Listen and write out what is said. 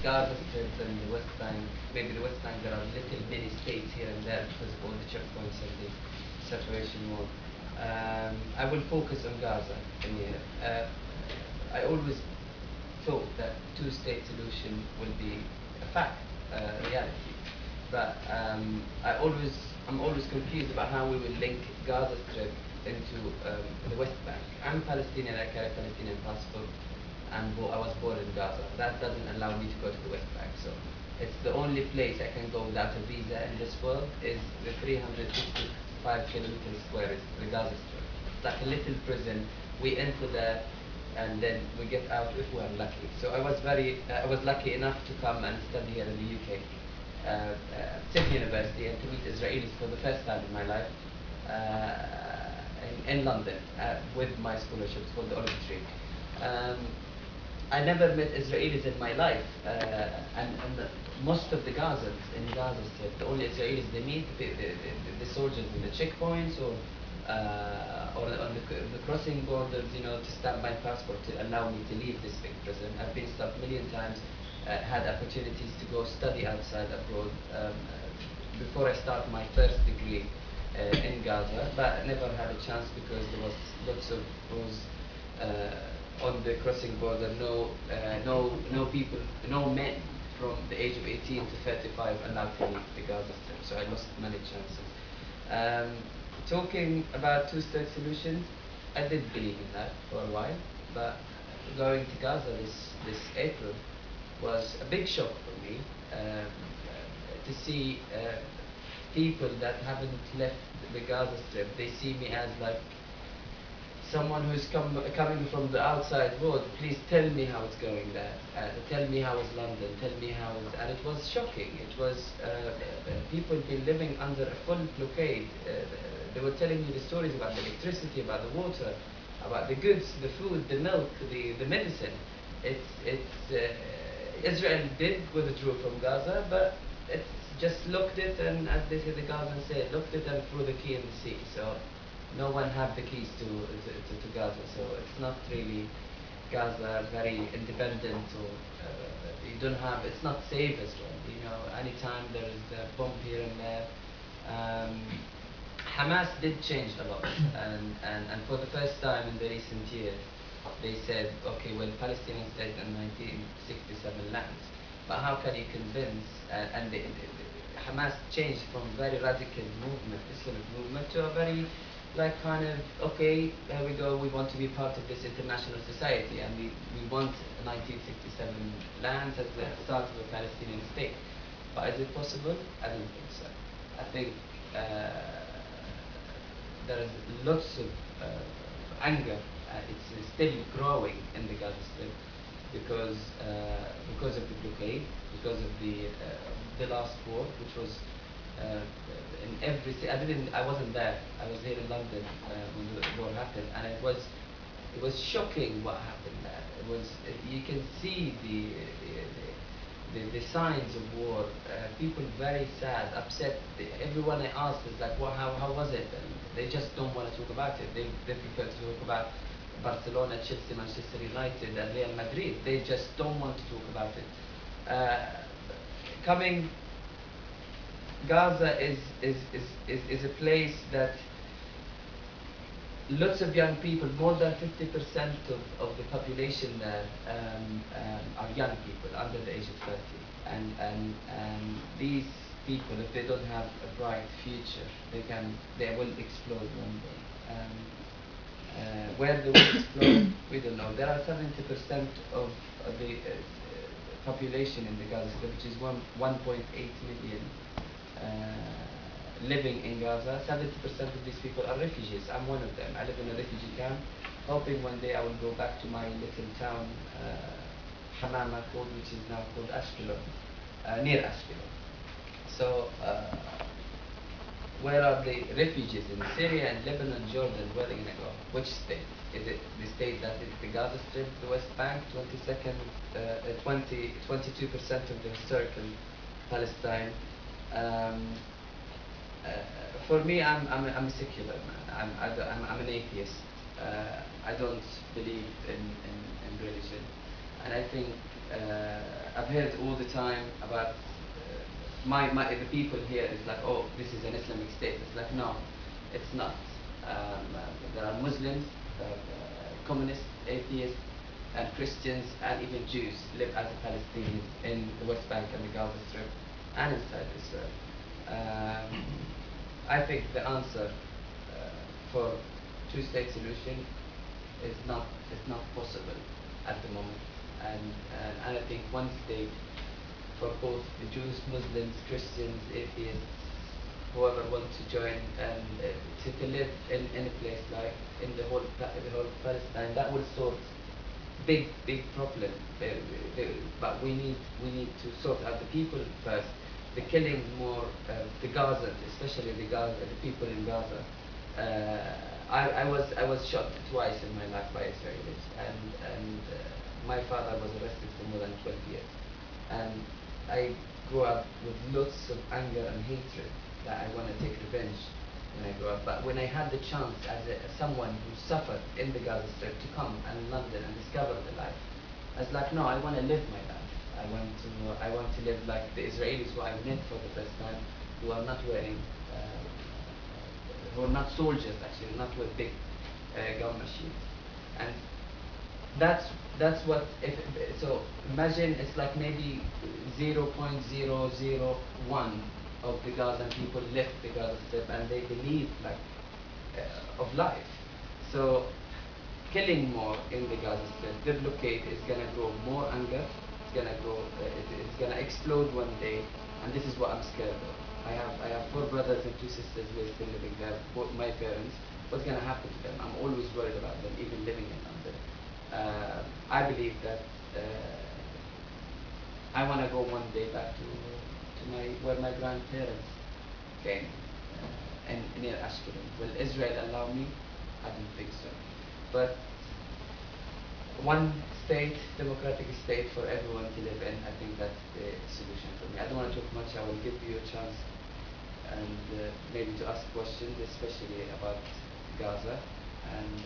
Gaza Strip and the West Bank, maybe the West Bank, there are little mini states here and there because of all the checkpoints and the separation wall. I will focus on Gaza in here. I always thought that two-state solution will be a fact, reality. But I'm always confused about how we will link Gaza Strip into the West Bank. I'm Palestinian, I carry a Palestinian passport, and I was born in Gaza. That doesn't allow me to go to the West Bank. So it's the only place I can go without a visa in this world is the 365 kilometers square, is the Gaza Strip. It's like a little prison. We enter there and then we get out if we are lucky. So I was lucky enough to come and study here in the UK, City University, and to meet Israelis for the first time in my life in London with my scholarships for the Olive Tree. I never met Israelis in my life, and most of the Gazans in Gaza Strip, the only Israelis they meet, the soldiers in the checkpoints or on the crossing borders, you know, to stamp my passport to allow me to leave this big prison. I've been stopped a million times, had opportunities to go study outside abroad before I start my first degree in Gaza, but never had a chance because there was lots of rules on the crossing border. No people, no men from the age of 18 to 35 allowed to leave the Gaza Strip, so I lost many chances. Talking about two-state solutions, I did believe in that for a while, but going to Gaza this April was a big shock for me to see people that haven't left the Gaza Strip. They see me as like someone who's coming from the outside world. Please tell me how it's going there. Tell me how is London. Tell me how is, and it was shocking. It was people been living under a full blockade. They were telling me the stories about the electricity, about the water, about the goods, the food, the milk, the medicine. Israel did withdraw from Gaza, but it's just looked it, and as they say, the Gazans say, looked it and threw the key in the sea. So no one have the keys to Gaza. So it's not really Gaza very independent, or you don't have. It's not safe as well. You know, anytime there is a bomb here and there. Hamas did change a lot, and for the first time in the recent years, they said, okay, well, Palestinian state in 1967 lands, but how can you convince, Hamas changed from very radical movement, Islamic movement, to a very, like, kind of, okay, here we go, we want to be part of this international society, and we want 1967 lands as the start of a Palestinian state. But is it possible? I don't think so. I think there is lots of anger. It's still growing in the Gaza Strip because of the blockade, because of the last war, which was in every city. I wasn't there. I was here in London when the war happened, and it was shocking what happened there. You can see the signs of war. People very sad, upset. Everyone I asked is like, well, how was it? And they just don't want to talk about it. They prefer to talk about Barcelona, Chelsea, Manchester United, and Real Madrid. They just don't want to talk about it. Gaza is a place that lots of young people, more than 50% of the population there are young people under the age of 30, and these people, if they don't have a bright future, they will explode one day. Where they will explode, we don't know. There are 70% of the population in the Gaza Strip, which is 1.8 million. Living in Gaza, 70% of these people are refugees. I'm one of them. I live in a refugee camp, hoping one day I will go back to my little town, Hamama, which is now called Ashkelon, near Ashkelon. So, where are the refugees in Syria and Lebanon, Jordan? Where are they going to go? Which state? Is it the state that is the Gaza Strip, the West Bank, 22% of the historical Palestine? For me, I'm a secular man. I'm an atheist. I don't believe in religion, and I think I've heard all the time about the people here is like, oh, this is an Islamic state. It's like, no, it's not. There are Muslims, communists, atheists, and Christians, and even Jews live as a Palestinians in the West Bank and the Gaza Strip, and inside Israel. I think the answer for two-state solution is not possible at the moment, and I think one state for both the Jews, Muslims, Christians, atheists, whoever wants to join and to live in a place like in the whole Palestine, that will solve big problem. But we need to sort out the people first. The killing more the Gaza, especially the people in Gaza. I was shot twice in my life by Israelis, and my father was arrested for more than 12 years, and I grew up with lots of anger and hatred that I want to take revenge when I grow up. But when I had the chance as someone who suffered in the Gaza Strip to come and London and discover the life, I was like, no, I want to live my life. I want to live like the Israelis who I met for the first time, who are not wearing, who are not soldiers actually, not with big gun machines, and that's what if so imagine it's like maybe 0.001 of the Gazan people left the Gaza Strip and they believe like of life. So killing more in the Gaza Strip, the blockade is gonna grow more anger. It's gonna grow. It's gonna explode one day, and this is what I'm scared of. I have 4 brothers and 2 sisters who are still living there. Both my parents. What's gonna happen to them? I'm always worried about them, even living in London. I believe that I want to go one day back to where my grandparents came, and near Ashkelon. Will Israel allow me? I don't think so. But one state, democratic state for everyone to live in, I think that's the solution for me. I don't want to talk much. I will give you a chance and maybe to ask questions, especially about Gaza. And